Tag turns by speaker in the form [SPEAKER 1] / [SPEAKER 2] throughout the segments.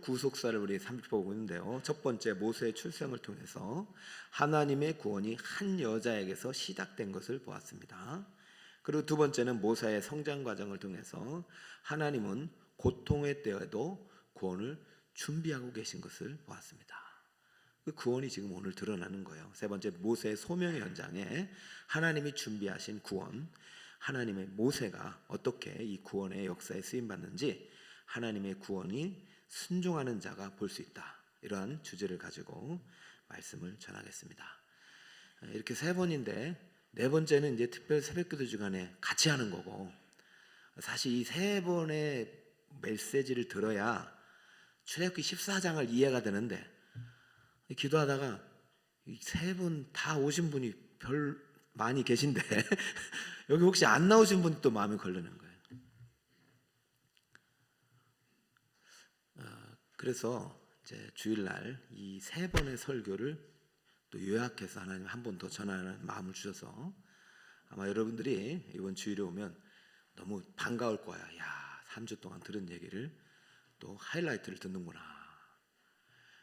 [SPEAKER 1] 구속사를 우리 살펴보고 있는데요. 첫 번째, 모세의 출생을 통해서 하나님의 구원이 한 여자에게서 시작된 것을 보았습니다. 그리고 두 번째는 모세의 성장 과정을 통해서 하나님은 고통의 때에도 구원을 준비하고 계신 것을 보았습니다. 그 구원이 지금 오늘 드러나는 거예요. 세 번째, 모세의 소명의 현장에 하나님이 준비하신 구원, 하나님의 모세가 어떻게 이 구원의 역사에 쓰임받는지 하나님의 구원이 순종하는 자가 볼 수 있다. 이러한 주제를 가지고 말씀을 전하겠습니다. 이렇게 세 번인데 네 번째는 이제 특별 새벽기도 주간에 같이 하는 거고, 사실 이 세 번의 메시지를 들어야 출애굽기 14장을 이해가 되는데, 기도하다가 세 분 다 오신 분이 별 많이 계신데 여기 혹시 안 나오신 분이 또 마음에 걸리는 거예요. 그래서 이제 주일날 이 세 번의 설교를 또 요약해서 하나님 한 번 더 전하는 마음을 주셔서 아마 여러분들이 이번 주일에 오면 너무 반가울 거야. 야, 3주 동안 들은 얘기를 또 하이라이트를 듣는구나.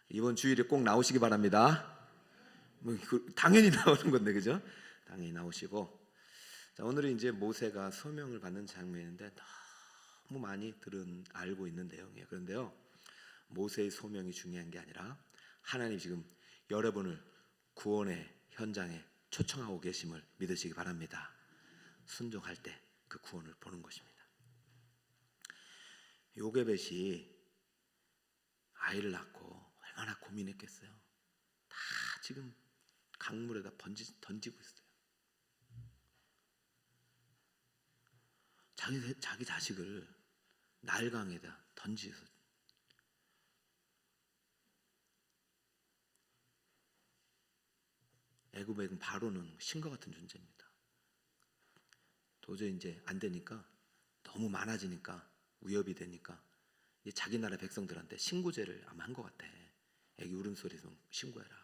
[SPEAKER 1] 이번 주일에 꼭 나오시기 바랍니다. 당연히 나오는 건데, 그죠? 당연히 나오시고. 자, 오늘은 이제 모세가 소명을 받는 장면인데 너무 많이 알고 있는 내용이에요. 그런데요, 모세의 소명이 중요한 게 아니라 하나님 지금 여러분을 구원의 현장에 초청하고 계심을 믿으시기 바랍니다. 순종할 때 그 구원을 보는 것입니다. 요게벳이 아이를 낳고 얼마나 고민했겠어요. 다 지금 강물에다 던지고 있어요. 자기 자식을 나일강에다 던지서 애굽의 바로는 신과 같은 존재입니다. 도저히 이제 안 되니까, 너무 많아지니까, 위협이 되니까 이제 자기 나라 백성들한테 신고제를 아마 한 것 같아. 애기 울음소리 좀 신고해라.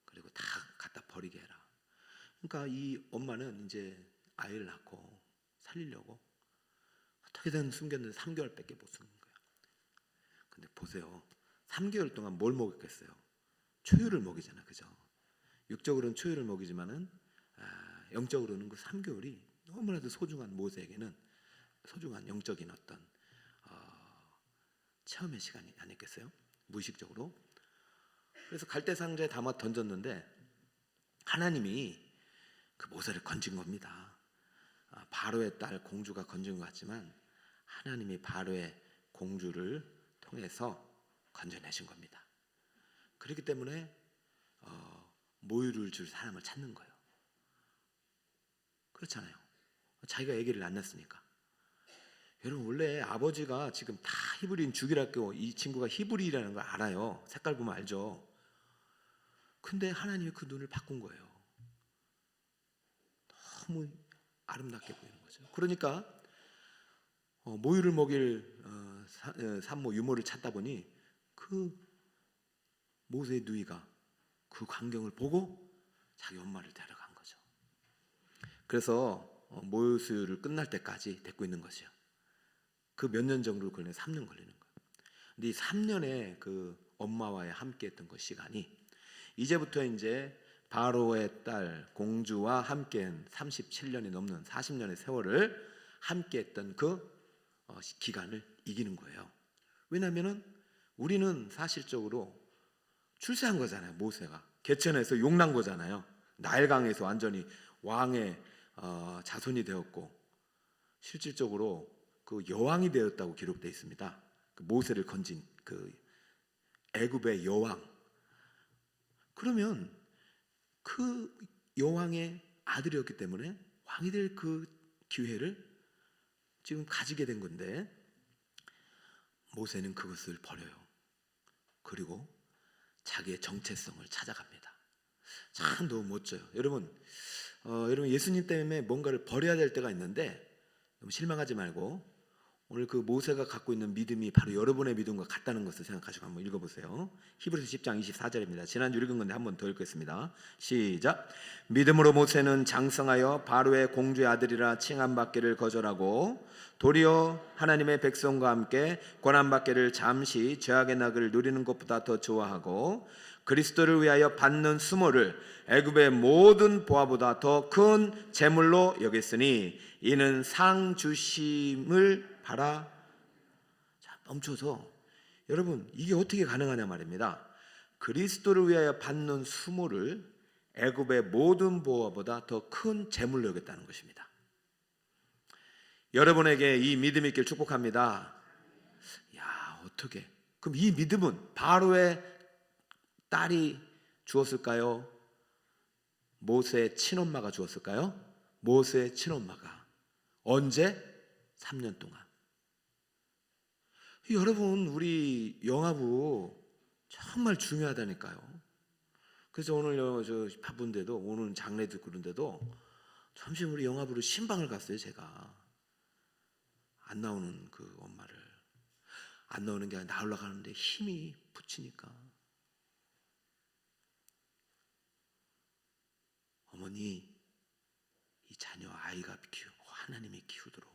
[SPEAKER 1] 그리고 다 갖다 버리게 해라. 그러니까 이 엄마는 이제 아이를 낳고 살리려고 어떻게든 숨겼는데 3개월밖에 못 숨긴 거야. 근데 보세요. 3개월 동안 뭘 먹였겠어요? 초유를 먹이잖아, 그죠? 육적으로는 초유를 먹이지만은 영적으로는 그 3개월이 너무나도 소중한 모세에게는 소중한 영적인 어떤 체험의 시간이 아니겠어요? 무의식적으로. 그래서 갈대상자에 담아 던졌는데 하나님이 그 모세를 건진 겁니다. 바로의 딸 공주가 건진 것 같지만 하나님이 바로의 공주를 통해서 건져내신 겁니다. 그렇기 때문에 모유를 줄 사람을 찾는 거예요. 그렇잖아요. 자기가 아기를 안 낳았으니까. 여러분, 원래 아버지가 지금 다 히브리인 죽이라고, 이 친구가 히브리라는 걸 알아요. 색깔 보면 알죠. 근데 하나님이 그 눈을 바꾼 거예요. 너무 아름답게 보이는 거죠. 그러니까 모유를 먹일 산모 유모를 찾다 보니 그 모세의 누이가 그 광경을 보고 자기 엄마를 데려간 거죠. 그래서 모유 수유를 끝날 때까지 데리고 있는 것이요. 그 몇 년 정도 걸리는 3년 걸리는 거예요. 근데 이 3년의 그 엄마와의 함께했던 그 시간이 이제부터 이제 바로의 딸 공주와 함께한 37년이 넘는 40년의 세월을 함께했던 그 기간을 이기는 거예요. 왜냐하면은 우리는 사실적으로 출세한 거잖아요. 모세가 개천에서 용난 거잖아요. 나일강에서 완전히 왕의 자손이 되었고, 실질적으로 그 여왕이 되었다고 기록되어 있습니다. 그 모세를 건진 그 애굽의 여왕. 그러면 그 여왕의 아들이었기 때문에 왕이 될 그 기회를 지금 가지게 된 건데, 모세는 그것을 버려요. 그리고 자기의 정체성을 찾아갑니다. 참 너무 멋져요. 여러분 예수님 때문에 뭔가를 버려야 될 때가 있는데 너무 실망하지 말고 오늘 그 모세가 갖고 있는 믿음이 바로 여러분의 믿음과 같다는 것을 생각하시고 한번 읽어보세요. 히브리서 10장 24절입니다. 지난주 읽은 건데 한번 더 읽겠습니다. 시작. 믿음으로 모세는 장성하여 바로의 공주의 아들이라 칭함받기를 거절하고 도리어 하나님의 백성과 함께 고난받기를 잠시 죄악의 낙을 누리는 것보다 더 좋아하고 그리스도를 위하여 받는 수모를 애굽의 모든 보화보다 더 큰 재물로 여겼으니 이는 상 주심을 바라. 자, 멈춰서 여러분 이게 어떻게 가능하냐 말입니다. 그리스도를 위하여 받는 수모를 애굽의 모든 보화보다 더 큰 재물로 여겼다는 것입니다. 여러분에게 이 믿음이 있길 축복합니다. 야, 어떻게? 그럼 이 믿음은 바로의 딸이 주었을까요? 모세의 친엄마가 주었을까요? 모세의 친엄마가. 언제? 3년 동안. 여러분 우리 영아부 정말 중요하다니까요. 그래서 오늘 저 바쁜데도 오늘 장례 듣고 그런데도 점심 우리 영아부로 신방을 갔어요. 제가 안 나오는 그 엄마를 안 나오는 게 아니라 나오려고 하는데 힘이 붙이니까 어머니 이 자녀 아이가 하나님이 키우도록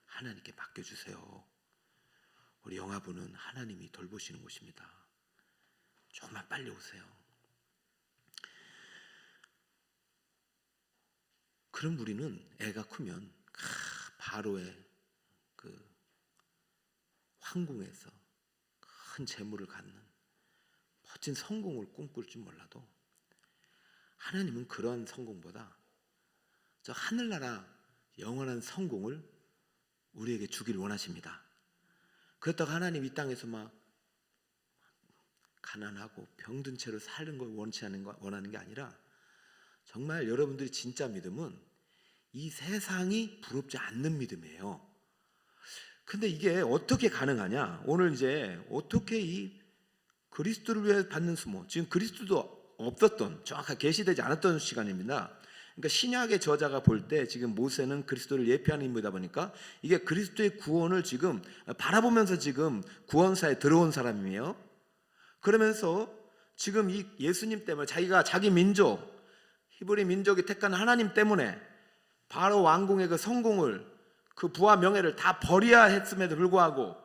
[SPEAKER 1] 하나님께 맡겨주세요. 우리 영아부는 하나님이 돌보시는 곳입니다. 조금만 빨리 오세요. 그럼 우리는 애가 크면 바로의 그 황궁에서 큰 재물을 갖는 멋진 성공을 꿈꿀 줄 몰라도 하나님은 그런 성공보다 저 하늘나라 영원한 성공을 우리에게 주길 원하십니다. 그렇다고 하나님 이 땅에서 막 가난하고 병든 채로 사는 걸 원하는 게 아니라 정말 여러분들이 진짜 믿음은 이 세상이 부럽지 않는 믿음이에요. 근데 이게 어떻게 가능하냐? 오늘 이제 어떻게 이 그리스도를 위해 받는 수모, 지금 그리스도도 없었던, 정확하게 계시되지 않았던 시간입니다. 그러니까 신약의 저자가 볼 때 지금 모세는 그리스도를 예표하는 인물이다 보니까 이게 그리스도의 구원을 지금 바라보면서 지금 구원사에 들어온 사람이에요. 그러면서 지금 이 예수님 때문에 자기 민족, 히브리 민족이 택한 하나님 때문에 바로 왕궁의 그 성공을, 그 부와 명예를 다 버려야 했음에도 불구하고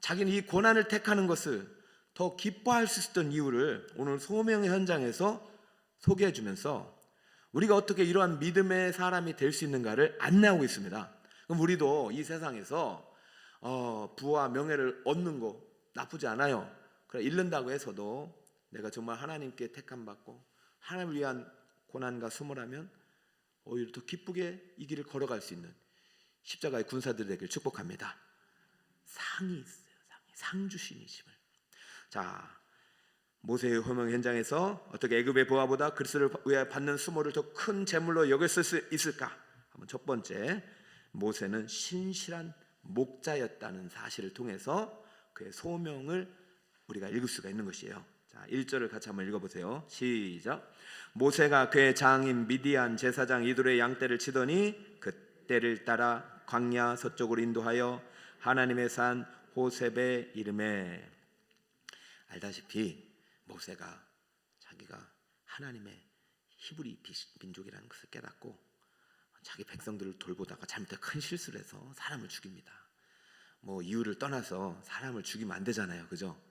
[SPEAKER 1] 자기는 이 고난을 택하는 것을 더 기뻐할 수 있었던 이유를 오늘 소명의 현장에서 소개해 주면서 우리가 어떻게 이러한 믿음의 사람이 될 수 있는가를 안내하고 있습니다. 그럼 우리도 이 세상에서 부와 명예를 얻는 거 나쁘지 않아요. 그래, 잃는다고 해서도 내가 정말 하나님께 택함 받고 하나님을 위한 고난과 수모라면 오히려 더 기쁘게 이 길을 걸어갈 수 있는 십자가의 군사들이 되길 축복합니다. 상이 있어요. 상 주신이심을. 자, 모세의 호명 현장에서 어떻게 애굽의 보화보다 그리스도를 위하여 받는 수모를 더 큰 재물로 여겼을 수 있을까? 한번 첫 번째, 모세는 신실한 목자였다는 사실을 통해서 그의 소명을 우리가 읽을 수가 있는 것이에요. 자, 1절을 같이 한번 읽어보세요. 시작. 모세가 그의 장인 미디안 제사장 이돌의 양떼를 치더니 그 떼를 따라 광야 서쪽으로 인도하여 하나님의 산 호렙의 이름에. 알다시피 모세가 자기가 하나님의 히브리 민족이라는 것을 깨닫고 자기 백성들을 돌보다가 잘못해 큰 실수를 해서 사람을 죽입니다. 뭐 이유를 떠나서 사람을 죽이면 안 되잖아요, 그죠?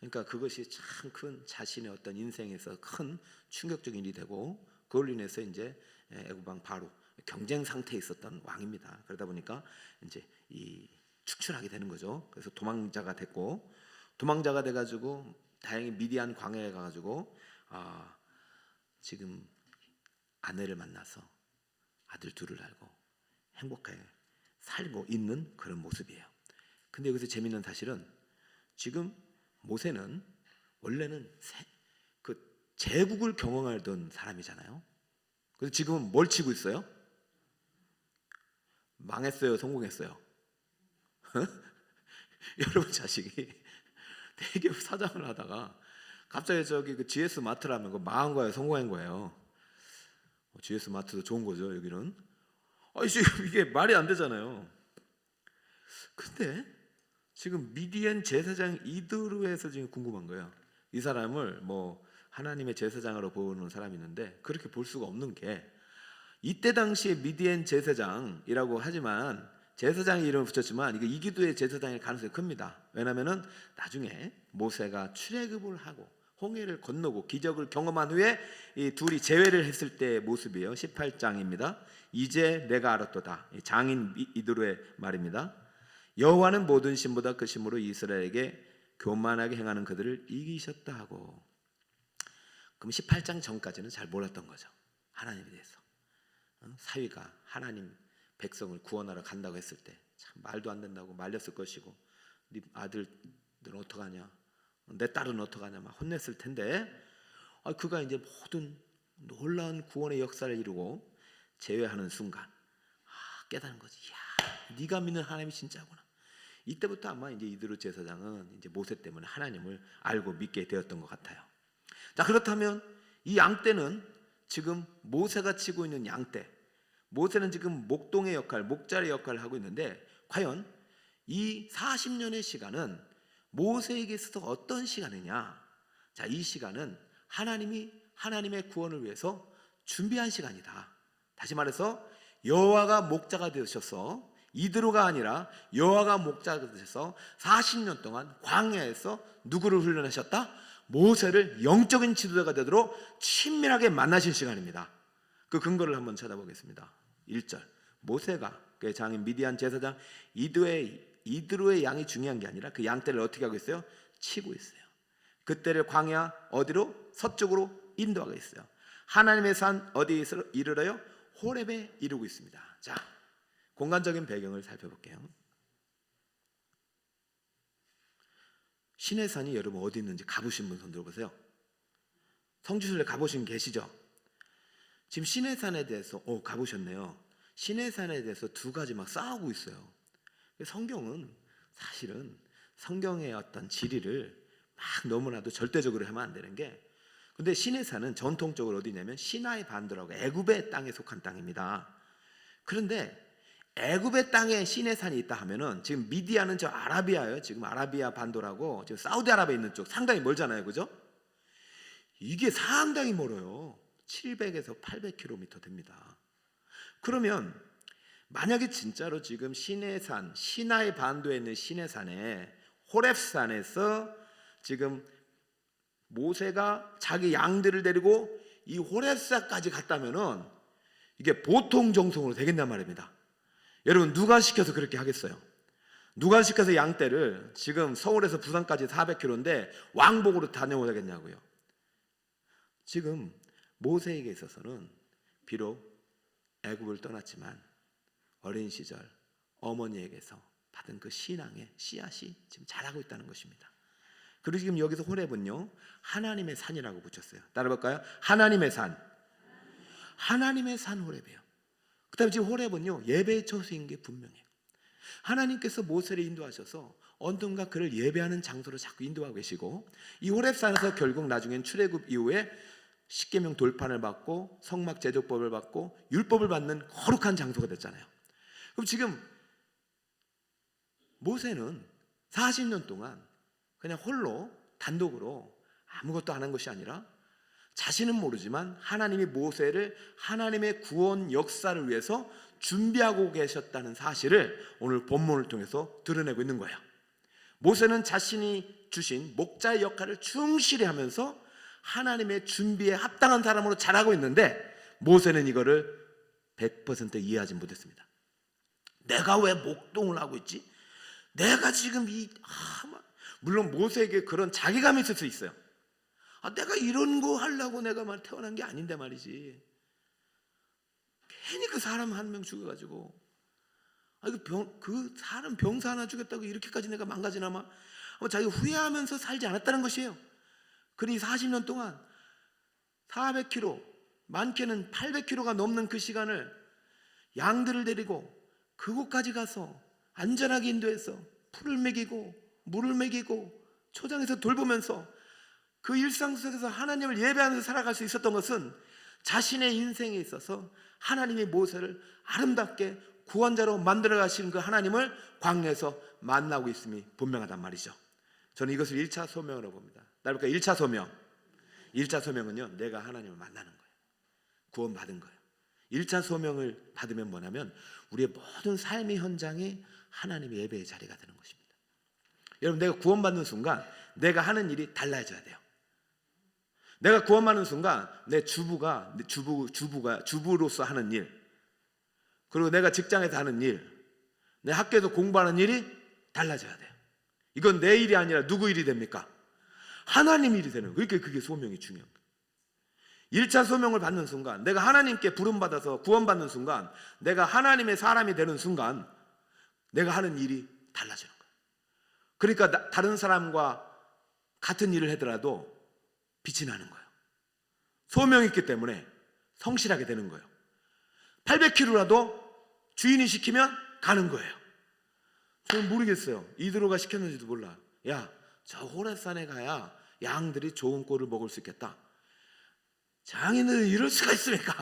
[SPEAKER 1] 그러니까 그것이 참 큰 자신의 어떤 인생에서 큰 충격적인 일이 되고 그걸로 인해서 이제 애굽 왕 바로 경쟁 상태에 있었던 왕입니다. 그러다 보니까 이제 이 축출하게 되는 거죠. 그래서 도망자가 됐고 도망자가 돼가지고 다행히 미디안 광야에 가가지고 지금 아내를 만나서 아들 둘을 알고 행복하게 살고 있는 그런 모습이에요. 근데 여기서 재밌는 사실은 지금 모세는 원래는 그 제국을 경영하던 사람이잖아요. 그래서 지금은 뭘 치고 있어요? 망했어요, 성공했어요? 여러분 자식이 대기업 사장을 하다가 갑자기 저기 그 GS 마트라면 그 망한 거예요, 성공한 거예요? GS 마트도 좋은 거죠, 여기는. 지금 이게 말이 안 되잖아요. 근데 지금 미디안 제사장 이드로에서 지금 궁금한 거예요. 이 사람을 뭐 하나님의 제사장으로 보는 사람이 있는데 그렇게 볼 수가 없는 게, 이때 당시에 미디안 제사장이라고 하지만 제사장의 이름을 붙였지만 이게 이기도의 제사장일 가능성이 큽니다. 왜냐하면은 나중에 모세가 출애굽을 하고 홍해를 건너고 기적을 경험한 후에 이 둘이 재회를 했을 때의 모습이에요. 18장입니다. 이제 내가 알았도다. 장인 이드로의 말입니다. 여호와는 모든 신보다 그 신으로 이스라엘에게 교만하게 행하는 그들을 이기셨다 하고. 그럼 18장 전까지는 잘 몰랐던 거죠. 하나님에 대해서. 사위가 하나님 백성을 구원하러 간다고 했을 때 참 말도 안 된다고 말렸을 것이고, 네 아들은 어떡하냐, 내 딸은 어떡하냐 막 혼냈을 텐데, 그가 이제 모든 놀라운 구원의 역사를 이루고 제외하는 순간 깨달은 거지. 야, 네가 믿는 하나님이 진짜구나. 이때부터 아마 이제 이드로 제사장은 이제 모세 때문에 하나님을 알고 믿게 되었던 것 같아요. 자, 그렇다면 이 양떼는 지금 모세가 치고 있는 양떼, 모세는 지금 목동의 역할, 목자의 역할을 하고 있는데, 과연 이 40년의 시간은 모세에게 있어서 어떤 시간이냐? 자, 이 시간은 하나님이 하나님의 구원을 위해서 준비한 시간이다. 다시 말해서 여호와가 목자가 되셔서, 이드로가 아니라 여호와가 목자가 되셔서 40년 동안 광야에서 누구를 훈련하셨다? 모세를 영적인 지도자가 되도록 친밀하게 만나신 시간입니다. 그 근거를 한번 찾아보겠습니다. 1절, 모세가 그 장인 미디안 제사장 이드로의 양이 중요한 게 아니라 그 양떼를 어떻게 하고 있어요? 치고 있어요. 그때를 광야 어디로? 서쪽으로 인도하고 있어요. 하나님의 산 어디에 이르러요? 호렙에 이르고 있습니다. 자, 공간적인 배경을 살펴볼게요. 시내산이 여러분 어디 있는지 가보신 분 손 들어보세요. 성지순례 가보신 분 계시죠? 지금 시내산에 대해서 가보셨네요. 시내산에 대해서 두 가지 막 싸우고 있어요. 성경은 사실은 성경의 어떤 지리를 막 너무나도 절대적으로 하면 안 되는 게, 근데 시내산은 전통적으로 어디냐면 시나이 반도라고 애굽의 땅에 속한 땅입니다. 그런데 애굽의 땅에 시내산이 있다 하면은 지금 미디안은 저 아라비아예요. 지금 아라비아 반도라고 지금 사우디아라비아 있는 쪽 상당히 멀잖아요, 그죠? 이게 상당히 멀어요. 700에서 800km 됩니다. 그러면 만약에 진짜로 지금 시내산, 시나이 반도에 있는 시내산에 호렙산에서 지금 모세가 자기 양들을 데리고 이 호렙산까지 갔다면은 이게 보통 정성으로 되겠단 말입니다. 여러분, 누가 시켜서 그렇게 하겠어요? 누가 시켜서 양떼를 지금 서울에서 부산까지 400km인데 왕복으로 다녀오겠냐고요? 지금 모세에게 있어서는 비록 애굽을 떠났지만 어린 시절 어머니에게서 받은 그 신앙의 씨앗이 지금 자라고 있다는 것입니다. 그리고 지금 여기서 호렙은요, 하나님의 산이라고 붙였어요. 따라볼까요? 하나님의 산. 하나님의 산 호렙이에요. 그 다음에 지금 호렙은요, 예배의 처소인 게 분명해요. 하나님께서 모세를 인도하셔서 어딘가 그를 예배하는 장소로 자꾸 인도하고 계시고, 이 호렙산에서 결국 나중엔 출애굽 이후에 십계명 돌판을 받고 성막 제조법을 받고 율법을 받는 거룩한 장소가 됐잖아요. 그럼 지금 모세는 40년 동안 그냥 홀로 단독으로 아무것도 안 한 것이 아니라, 자신은 모르지만 하나님이 모세를 하나님의 구원 역사를 위해서 준비하고 계셨다는 사실을 오늘 본문을 통해서 드러내고 있는 거예요. 모세는 자신이 주신 목자의 역할을 충실히 하면서 하나님의 준비에 합당한 사람으로 자라고 있는데, 모세는 이거를 100% 이해하지 못했습니다. 내가 왜 목동을 하고 있지? 내가 지금 물론 모세에게 그런 자괴감이 있을 수 있어요. 내가 이런 거 하려고 내가 태어난 게 아닌데 말이지. 괜히 그 사람 한 명 죽여가지고, 그 사람 병사 하나 죽였다고 이렇게까지 내가 망가지나마? 자기가 후회하면서 살지 않았다는 것이에요. 그러니 40년 동안 400km, 많게는 800km가 넘는 그 시간을 양들을 데리고 그곳까지 가서 안전하게 인도해서 풀을 먹이고 물을 먹이고 초장에서 돌보면서 그 일상 속에서 하나님을 예배하면서 살아갈 수 있었던 것은 자신의 인생에 있어서 하나님의 모세를 아름답게 구원자로 만들어 가신 그 하나님을 광야에서 만나고 있음이 분명하단 말이죠. 저는 이것을 1차 소명으로 봅니다. 그러니까 1차 소명. 1차 소명은요, 내가 하나님을 만나는 거예요. 구원받은 거예요. 1차 소명을 받으면 뭐냐면 우리의 모든 삶의 현장이 하나님의 예배의 자리가 되는 것입니다. 여러분, 내가 구원받는 순간 내가 하는 일이 달라져야 돼요. 내가 구원받는 순간 내 주부로서 하는 일, 그리고 내가 직장에서 하는 일, 내 학교에서 공부하는 일이 달라져야 돼요. 이건 내 일이 아니라 누구 일이 됩니까? 하나님 일이 되는 거예요. 그러니까 그게 소명이 중요한 거예요. 1차 소명을 받는 순간, 내가 하나님께 부름받아서 구원받는 순간, 내가 하나님의 사람이 되는 순간 내가 하는 일이 달라지는 거예요. 그러니까 다른 사람과 같은 일을 하더라도 빛이 나는 거예요. 소명이 있기 때문에 성실하게 되는 거예요. 800km라도 주인이 시키면 가는 거예요. 저는 모르겠어요. 이드로가 시켰는지도 몰라. 야, 저 호라산에 가야 양들이 좋은 꼴을 먹을 수 있겠다. 장인들은 이럴 수가 있습니까?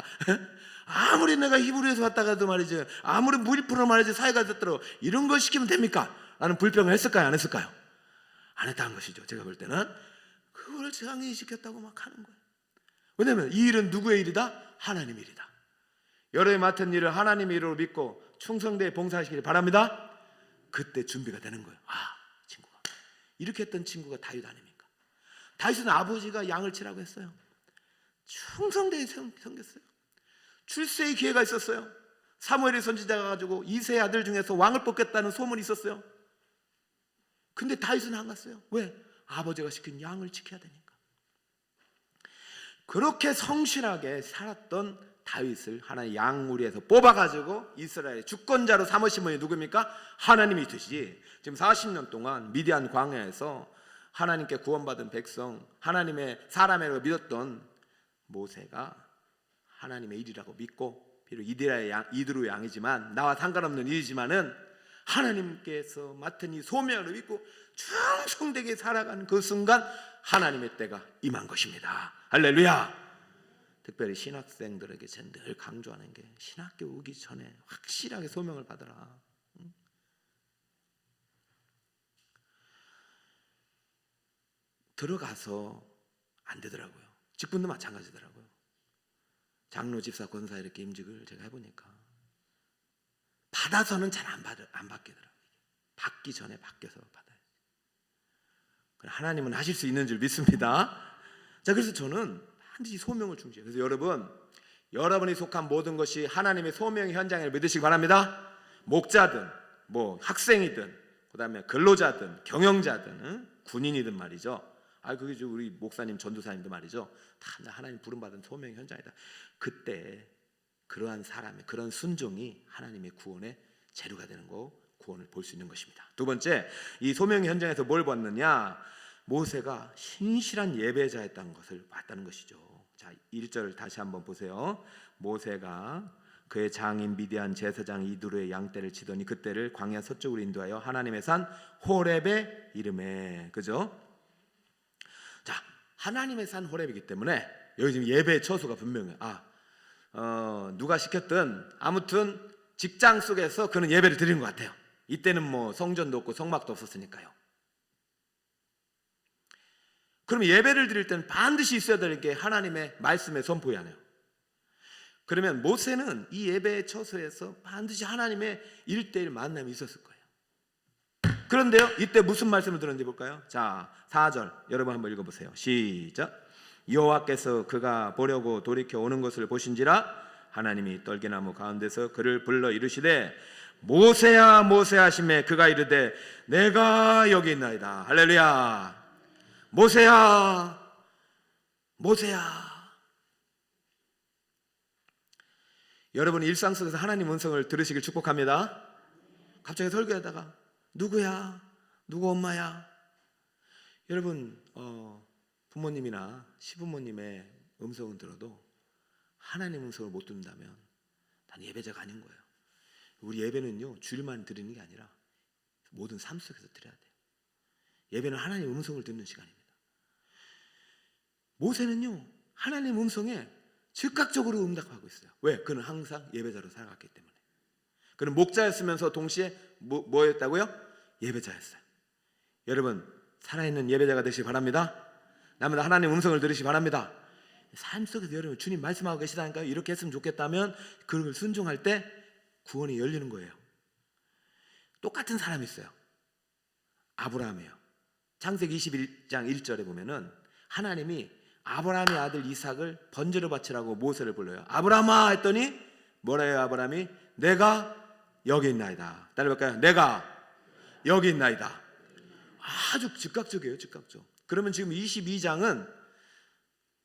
[SPEAKER 1] 아무리 내가 히브리에서 왔다가도 말이지, 아무리 무리프로 말이지 사회가 됐더라도 이런 걸 시키면 됩니까? 라는 불평을 했을까요? 안 했을까요? 안 했다는 것이죠. 제가 볼 때는 그걸 장인이 시켰다고 막 하는 거예요. 왜냐하면 이 일은 누구의 일이다? 하나님 일이다. 여러분이 맡은 일을 하나님의 일로 믿고 충성되게 봉사하시길 바랍니다. 그때 준비가 되는 거예요. 아, 친구가 이렇게 했던 친구가 다윗 아닙니까? 다윗은 아버지가 양을 치라고 했어요. 충성되게 섬겼어요. 출세의 기회가 있었어요. 사무엘의 선지자가 가지고 이세의 아들 중에서 왕을 뽑겠다는 소문이 있었어요. 근데 다윗은 안 갔어요. 왜? 아버지가 시킨 양을 지켜야 되니까. 그렇게 성실하게 살았던 다윗을 하나님 양무리에서 뽑아가지고 이스라엘의 주권자로 삼으신 분이 누굽니까? 하나님이 되시지. 지금 40년 동안 미디안 광야에서 하나님께 구원받은 백성, 하나님의 사람이라고 믿었던 모세가 하나님의 일이라고 믿고, 비록 이드로 양이지만 나와 상관없는 일이지만은 하나님께서 맡은 이 소명을 믿고 충성되게 살아가는 그 순간 하나님의 때가 임한 것입니다. 할렐루야. 특별히 신학생들에게 제가 늘 강조하는 게, 신학교 오기 전에 확실하게 소명을 받아라. 들어가서 안 되더라고요. 직분도 마찬가지더라고요. 장로, 집사, 권사 이렇게 임직을 제가 해보니까 받아서는 잘 안 받겠더라고요. 받기 전에 바뀌어서 받아요. 하나님은 하실 수 있는 줄 믿습니다. 자, 그래서 저는 반드시 소명을 중시해요. 그래서 여러분이 속한 모든 것이 하나님의 소명의 현장을 믿으시기 바랍니다. 목자든 학생이든 그다음에 근로자든 경영자든 군인이든 말이죠. 그게 우리 목사님 전도사님도 말이죠. 다 하나님 부름받은 소명의 현장이다. 그때 그러한 사람의 그런 순종이 하나님의 구원의 재료가 되는 거, 구원을 볼 수 있는 것입니다. 두 번째, 이 소명의 현장에서 뭘 봤느냐? 모세가 신실한 예배자였다는 것을 봤다는 것이죠. 자, 1절 다시 한번 보세요. 모세가 그의 장인 미디안 제사장 이드로의 양떼를 치더니 그때를 광야 서쪽으로 인도하여 하나님의 산 호렙에 이름에, 그죠? 자, 하나님의 산 호렙이기 때문에 여기 지금 예배의 처소가 분명해요. 누가 시켰든 아무튼 직장 속에서 그는 예배를 드리는 것 같아요. 이때는 성전도 없고 성막도 없었으니까요. 그럼 예배를 드릴 때는 반드시 있어야 될 게 하나님의 말씀의 선포야 해요. 그러면 모세는 이 예배의 처소에서 반드시 하나님의 1:1 만남이 있었을 거예요. 그런데요, 이때 무슨 말씀을 들었는지 볼까요? 자, 4절 여러분 한번 읽어보세요. 시작. 여호와께서 그가 보려고 돌이켜 오는 것을 보신지라 하나님이 떨기나무 가운데서 그를 불러 이르시되 모세야 모세야 하시매 그가 이르되 내가 여기 있나이다. 할렐루야. 모세야 모세야. 여러분 일상 속에서 하나님 음성을 들으시길 축복합니다. 갑자기 설교하다가 누구야? 누구 엄마야? 여러분 부모님이나 시부모님의 음성은 들어도 하나님 음성을 못 듣는다면 난 예배자가 아닌 거예요. 우리 예배는요 주일만 드리는 게 아니라 모든 삶 속에서 드려야 돼요. 예배는 하나님 음성을 듣는 시간입니다. 모세는요 하나님 음성에 즉각적으로 응답하고 있어요. 왜? 그는 항상 예배자로 살아갔기 때문에. 그는 목자였으면서 동시에 뭐였다고요? 예배자였어요. 여러분 살아있는 예배자가 되시기 바랍니다. 날마다 하나님의 음성을 들으시기 바랍니다. 삶 속에서 여러분 주님 말씀하고 계시다니까요. 이렇게 했으면 좋겠다면 그걸 순종할 때 구원이 열리는 거예요. 똑같은 사람이 있어요. 아브라함이에요. 창세기 21장 1절에 보면은 하나님이 아브라함의 아들 이삭을 번제로 바치라고 모세를 불러요. 아브라함아 했더니 뭐라 해요? 아브라함이 내가 여기 있나이다. 따라해볼까요? 내가 여기 있나이다. 아주 즉각적이에요. 즉각적. 그러면 지금 22장은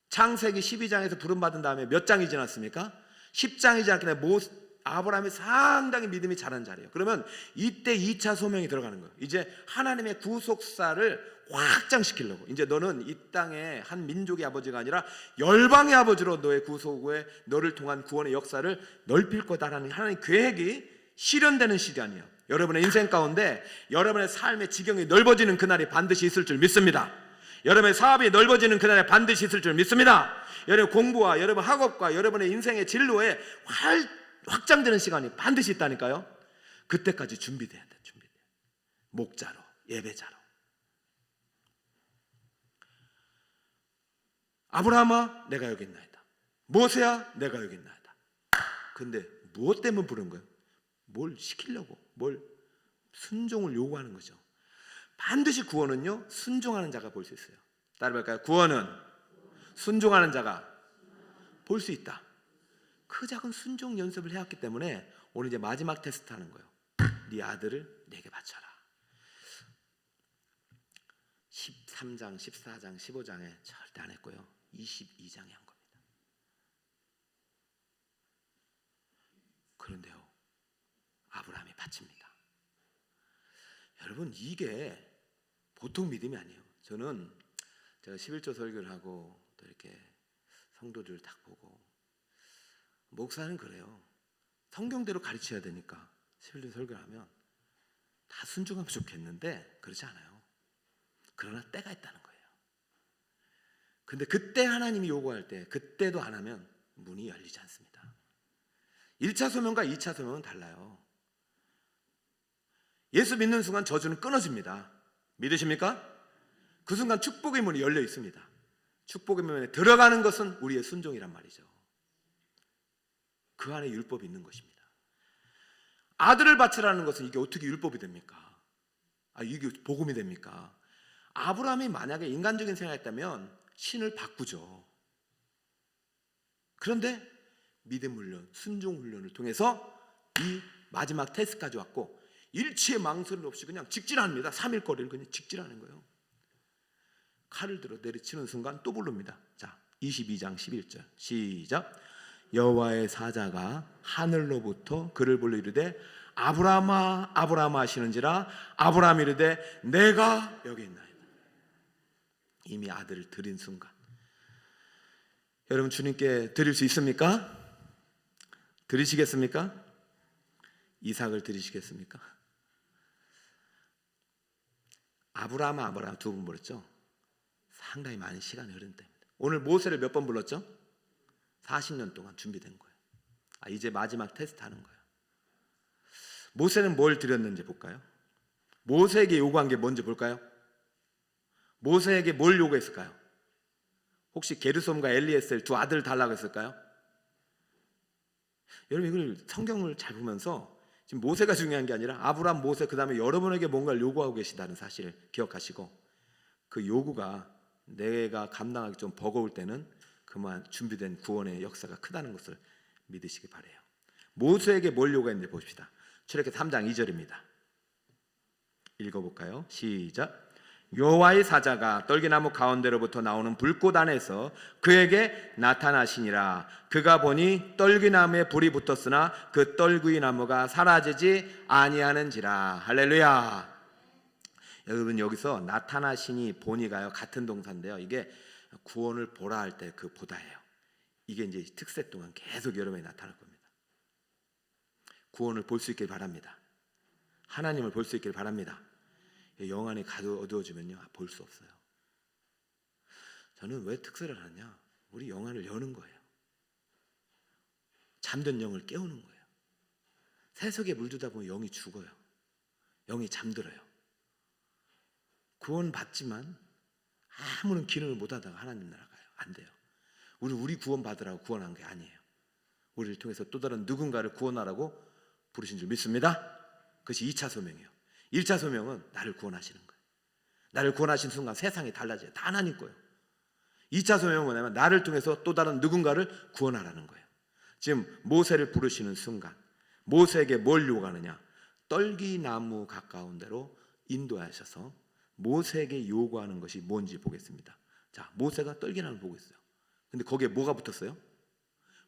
[SPEAKER 1] 창세기 12장에서 부름받은 다음에 몇 장이 지났습니까? 10장이 지났기 때문에 아브라함이 상당히 믿음이 자란 자리예요. 그러면 이때 2차 소명이 들어가는 거예요. 이제 하나님의 구속사를 확장시키려고, 이제 너는 이 땅의 한 민족의 아버지가 아니라 열방의 아버지로 너의 구속 후에 너를 통한 구원의 역사를 넓힐 거다라는 하나님의 계획이 실현되는 시간이에요. 여러분의 인생 가운데 여러분의 삶의 지경이 넓어지는 그날이 반드시 있을 줄 믿습니다. 여러분의 사업이 넓어지는 그날에 반드시 있을 줄 믿습니다. 여러분 공부와 여러분 학업과 여러분의 인생의 진로에 확장되는 시간이 반드시 있다니까요. 그때까지 준비돼야 돼. 목자로, 예배자로. 아브라함아 내가 여기 있나이다. 모세야 내가 여기 있나이다. 근데 무엇 때문에 부른 거예요? 뭘 시키려고, 뭘 순종을 요구하는 거죠. 반드시 구원은요 순종하는 자가 볼 수 있어요. 따라볼까요? 구원은 순종하는 자가 볼 수 있다. 그 작은 순종 연습을 해왔기 때문에 오늘 이제 마지막 테스트 하는 거예요. 네 아들을 내게 바쳐라. 13장, 14장, 15장에 절대 안 했고요. 22장에 한 겁니다. 그런데요, 아브라함이 바칩니다. 여러분 이게 보통 믿음이 아니에요. 저는 제가 11조 설교를 하고 또 이렇게 성도들 딱 보고 목사는 그래요. 성경대로 가르쳐야 되니까 11조 설교를 하면 다 순종하면 좋겠는데 그렇지 않아요. 그러나 때가 있다는 거예요. 근데 그때 하나님이 요구할 때 그때도 안 하면 문이 열리지 않습니다. 1차 소명과 2차 소명은 달라요. 예수 믿는 순간 저주는 끊어집니다. 믿으십니까? 그 순간 축복의 문이 열려 있습니다. 축복의 문에 들어가는 것은 우리의 순종이란 말이죠. 그 안에 율법이 있는 것입니다. 아들을 바치라는 것은 이게 어떻게 율법이 됩니까? 이게 복음이 됩니까? 아브라함이 만약에 인간적인 생각했다면 신을 바꾸죠. 그런데 믿음 훈련, 순종 훈련을 통해서 이 마지막 테스트까지 왔고 일치의 망설임 없이 그냥 직진합니다. 3일 거리를 그냥 직진하는 거예요. 칼을 들어 내리치는 순간 또 부릅니다. 자, 22장 11절 시작. 여호와의 사자가 하늘로부터 그를 불러 이르되 아브라함아 아브라함아 하시는지라 아브라함이 이르되 내가 여기 있나이다. 이미 아들을 드린 순간 여러분 주님께 드릴 수 있습니까? 드리시겠습니까? 이삭을 드리시겠습니까? 아브라함 두 번 불렀죠. 상당히 많은 시간이 흐른 때입니다. 오늘 모세를 몇 번 불렀죠? 40년 동안 준비된 거예요. 이제 마지막 테스트 하는 거예요. 모세는 뭘 드렸는지 볼까요? 모세에게 요구한 게 뭔지 볼까요? 모세에게 뭘 요구했을까요? 혹시 게르솜과 엘리에셀 두 아들 달라고 했을까요? 여러분 이걸 성경을 잘 보면서 지금 모세가 중요한 게 아니라 아브라함, 모세 그 다음에 여러분에게 뭔가를 요구하고 계신다는 사실을 기억하시고 그 요구가 내가 감당하기 좀 버거울 때는 그만 준비된 구원의 역사가 크다는 것을 믿으시기 바라요. 모세에게 뭘 요구했는지 봅시다. 출애굽기 3장 2절입니다. 읽어볼까요? 시작. 여호와의 사자가 떨기나무 가운데로부터 나오는 불꽃 안에서 그에게 나타나시니라. 그가 보니 떨기나무에 불이 붙었으나 그 떨기나무가 사라지지 아니하는지라. 할렐루야. 여러분 여기서 나타나시니 보니가요 같은 동사인데요. 이게 구원을 보라 할 때 그 보다예요. 이게 이제 특세 동안 계속 여러분이 나타날 겁니다. 구원을 볼 수 있길 바랍니다. 하나님을 볼 수 있길 바랍니다. 영 안에 가득 어두워지면요 볼 수 없어요. 저는 왜 특세를 하느냐? 우리 영 안을 여는 거예요. 잠든 영을 깨우는 거예요. 세속에 물들다 보면 영이 죽어요. 영이 잠들어요. 구원 받지만 아무런 기능을 못 하다가 하나님 나라 가요. 안 돼요. 우리 구원 받으라고 구원한 게 아니에요. 우리를 통해서 또 다른 누군가를 구원하라고 부르신 줄 믿습니다. 그것이 2차 소명이에요. 1차 소명은 나를 구원하시는 거예요. 나를 구원하신 순간 세상이 달라져요. 다 하나님 거예요. 2차 소명은 뭐냐면 나를 통해서 또 다른 누군가를 구원하라는 거예요. 지금 모세를 부르시는 순간 모세에게 뭘 요구하느냐? 떨기나무 가까운 데로 인도하셔서 모세에게 요구하는 것이 뭔지 보겠습니다. 자, 모세가 떨기나무를 보고 있어요. 근데 거기에 뭐가 붙었어요?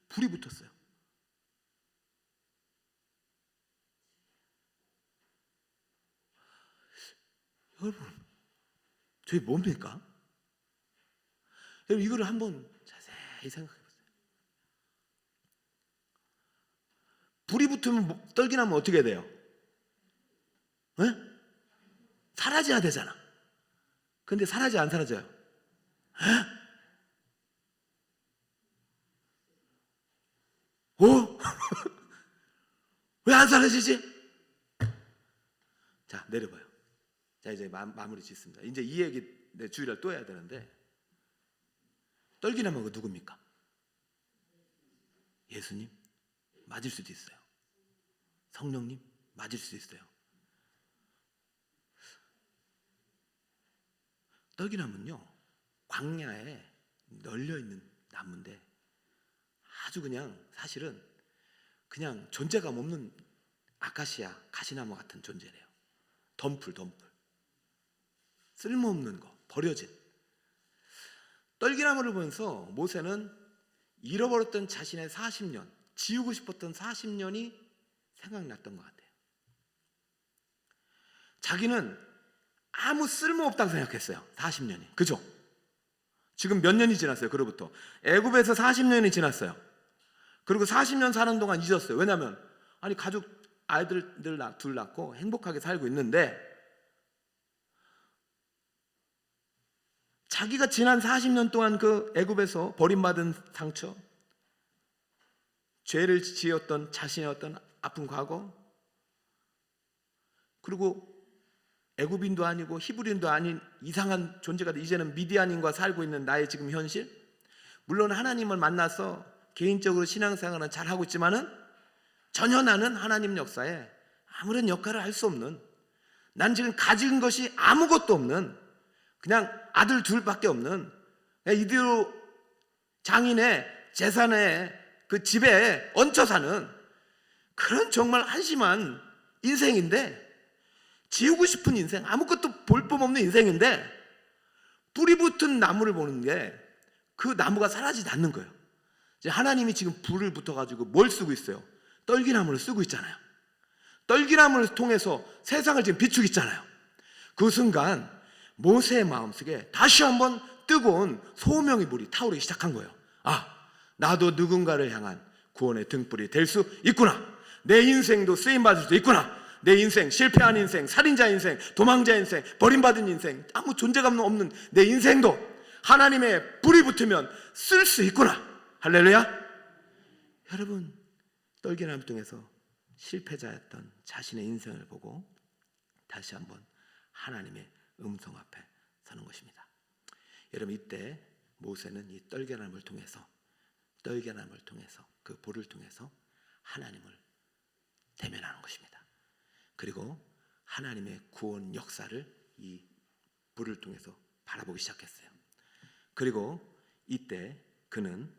[SPEAKER 1] 불이 붙었어요. 여러분, 저게 뭡니까? 여러분, 이거를 한번 자세히 생각해 보세요. 불이 붙으면 떨기나무 어떻게 돼요? 네? 사라져야 되잖아. 근데 사라져 안 사라져요? 오? 왜 안 사라지지? 자, 내려봐요. 자, 이제 마무리 짓습니다. 이제 이 얘기 내 주일날 또 해야 되는데, 떨기나무가 누굽니까? 예수님? 맞을 수도 있어요. 성령님? 맞을 수도 있어요. 떨기나무는요, 광야에 널려있는 나무인데 아주 그냥 사실은 그냥 존재감 없는 아카시아, 가시나무 같은 존재래요. 덤플. 쓸모없는 거, 버려진. 떨기나무를 보면서 모세는 잃어버렸던 자신의 40년, 지우고 싶었던 40년이 생각났던 것 같아요. 자기는 아무 쓸모없다고 생각했어요. 40년이. 그죠? 지금 몇 년이 지났어요. 그로부터 애굽에서 40년이 지났어요. 그리고 40년 사는 동안 잊었어요. 왜냐하면 아니 가족 아이들 둘 낳고 행복하게 살고 있는데 자기가 지난 40년 동안 그 애굽에서 버림받은 상처, 죄를 지었던 자신의 어떤 아픈 과거, 그리고 애굽인도 아니고 히브리인도 아닌 이상한 존재가 이제는 미디안인과 살고 있는 나의 지금 현실. 물론 하나님을 만나서 개인적으로 신앙생활은 잘하고 있지만은 전혀 나는 하나님 역사에 아무런 역할을 할 수 없는, 난 지금 가진 것이 아무것도 없는 그냥 아들 둘밖에 없는 이대로 장인의 재산에 그 집에 얹혀 사는 그런 정말 한심한 인생인데, 지우고 싶은 인생, 아무것도 볼품없는 인생인데 뿌리 붙은 나무를 보는 게 그 나무가 사라지지 않는 거예요. 이제 하나님이 지금 불을 붙어가지고 뭘 쓰고 있어요? 떨기나무를 쓰고 있잖아요. 떨기나무를 통해서 세상을 지금 비추고 있잖아요. 그 순간 모세의 마음속에 다시 한번 뜨거운 소명의 불이 타오르기 시작한 거예요. 아, 나도 누군가를 향한 구원의 등불이 될 수 있구나. 내 인생도 쓰임받을 수 있구나. 내 인생, 실패한 인생, 살인자 인생, 도망자 인생, 버림받은 인생, 아무 존재감 없는 내 인생도 하나님의 불이 붙으면 쓸 수 있구나. 할렐루야. 여러분, 떨기나무 통해서 실패자였던 자신의 인생을 보고 다시 한번 하나님의 음성 앞에 서는 것입니다. 여러분, 이때 모세는 이 떨기나무를 통해서 그 불을 통해서 하나님을 대면하는 것입니다. 그리고 하나님의 구원 역사를 이 불을 통해서 바라보기 시작했어요. 그리고 이때 그는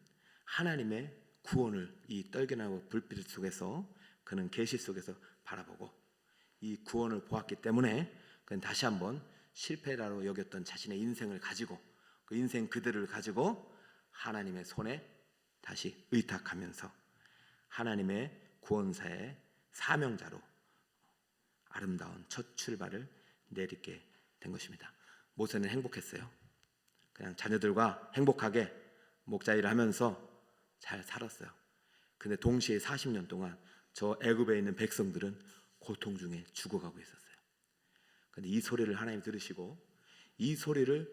[SPEAKER 1] 하나님의 구원을 이 떨기나무 불빛 속에서, 그는 계시 속에서 바라보고 이 구원을 보았기 때문에 그는 다시 한번 실패라고 여겼던 자신의 인생을 가지고, 그 인생 그대를 가지고 하나님의 손에 다시 의탁하면서 하나님의 구원사의 사명자로 아름다운 첫 출발을 내딛게 된 것입니다. 모세는 행복했어요. 그냥 자녀들과 행복하게 목자 일을 하면서 잘 살았어요. 근데 동시에 40년 동안 저 애굽에 있는 백성들은 고통 중에 죽어가고 있었어요. 근데 이 소리를 하나님 들으시고 이 소리를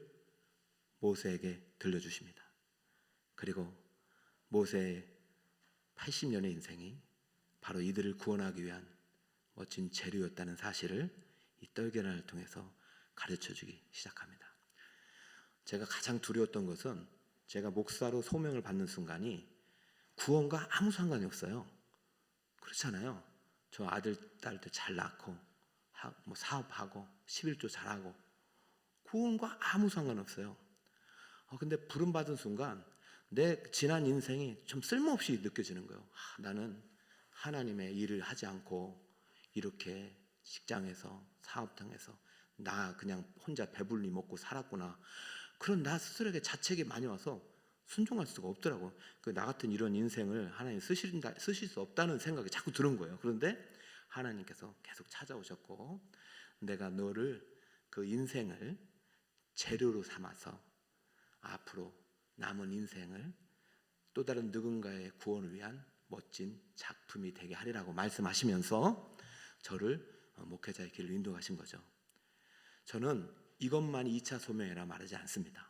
[SPEAKER 1] 모세에게 들려주십니다. 그리고 모세의 80년의 인생이 바로 이들을 구원하기 위한 멋진 재료였다는 사실을 이 떨게나를 통해서 가르쳐주기 시작합니다. 제가 가장 두려웠던 것은 제가 목사로 소명을 받는 순간이 구원과 아무 상관이 없어요. 그렇잖아요. 저 아들, 딸도 잘 낳고 뭐 사업하고 11조 잘하고 구원과 아무 상관없어요. 근데 부름받은 순간 내 지난 인생이 좀 쓸모없이 느껴지는 거예요. 나는 하나님의 일을 하지 않고 이렇게 직장에서 사업장에서 나 그냥 혼자 배불리 먹고 살았구나. 그런 나 스스로에게 자책이 많이 와서 순종할 수가 없더라고요. 나 같은 이런 인생을 하나님 쓰실 수 없다는 생각이 자꾸 드는 거예요. 그런데 하나님께서 계속 찾아오셨고 내가 너를 그 인생을 재료로 삼아서 앞으로 남은 인생을 또 다른 누군가의 구원을 위한 멋진 작품이 되게 하리라고 말씀하시면서 저를 목회자의 길로 인도하신 거죠. 저는 이것만이 2차 소명이라 말하지 않습니다.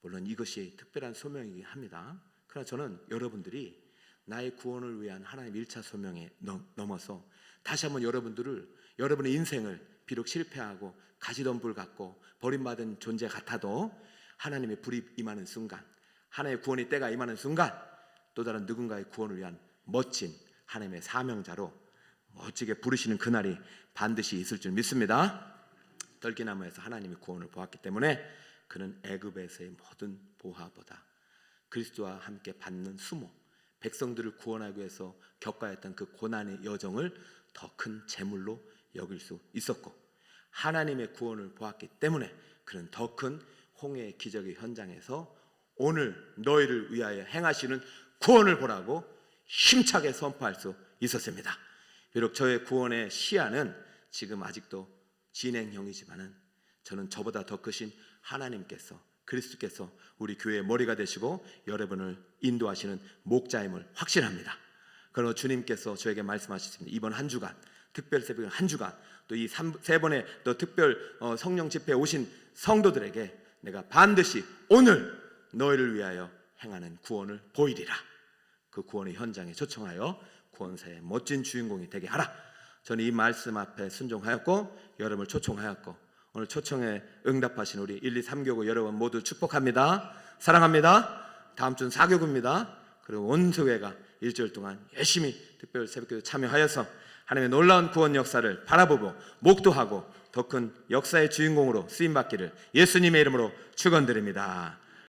[SPEAKER 1] 물론 이것이 특별한 소명이긴 합니다. 그러나 저는 여러분들이 나의 구원을 위한 하나님 1차 소명에 넘어서 다시 한번 여러분의 인생을 비록 실패하고 가시덤불 같고 버림받은 존재 같아도 하나님의 불이 임하는 순간, 하나님의 구원의 때가 임하는 순간 또 다른 누군가의 구원을 위한 멋진 하나님의 사명자로 멋지게 부르시는 그날이 반드시 있을 줄 믿습니다. 떨기나무에서 하나님의 구원을 보았기 때문에 그는 애굽에서의 모든 보화보다 그리스도와 함께 받는 수모, 백성들을 구원하기 위해서 겪어야 했던 그 고난의 여정을 더 큰 재물로 여길 수 있었고 하나님의 구원을 보았기 때문에 그는 더 큰 홍해의 기적의 현장에서 오늘 너희를 위하여 행하시는 구원을 보라고 힘차게 선포할 수 있었습니다. 비록 저의 구원의 시야는 지금 아직도 진행형이지만은 저는 저보다 더 크신 하나님께서 그리스도께서 우리 교회의 머리가 되시고 여러분을 인도하시는 목자임을 확신합니다. 그러나 주님께서 저에게 말씀하셨습니다. 이번 한 주간 특별 새벽 한 주간 또 이 세 번의 또 특별 성령 집회에 오신 성도들에게 내가 반드시 오늘 너희를 위하여 행하는 구원을 보이리라. 그 구원의 현장에 초청하여 구원사의 멋진 주인공이 되게 하라. 저는 이 말씀 앞에 순종하였고 여러분을 초청하였고 오늘 초청에 응답하신 우리 1, 2, 3교구 여러분 모두 축복합니다. 사랑합니다. 다음 주는 4교구입니다. 그리고 온 교회가 일주일 동안 열심히 특별 새벽기도 참여하여서 하나님의 놀라운 구원 역사를 바라보고 목도하고 더 큰 역사의 주인공으로 쓰임받기를 예수님의 이름으로 축원드립니다.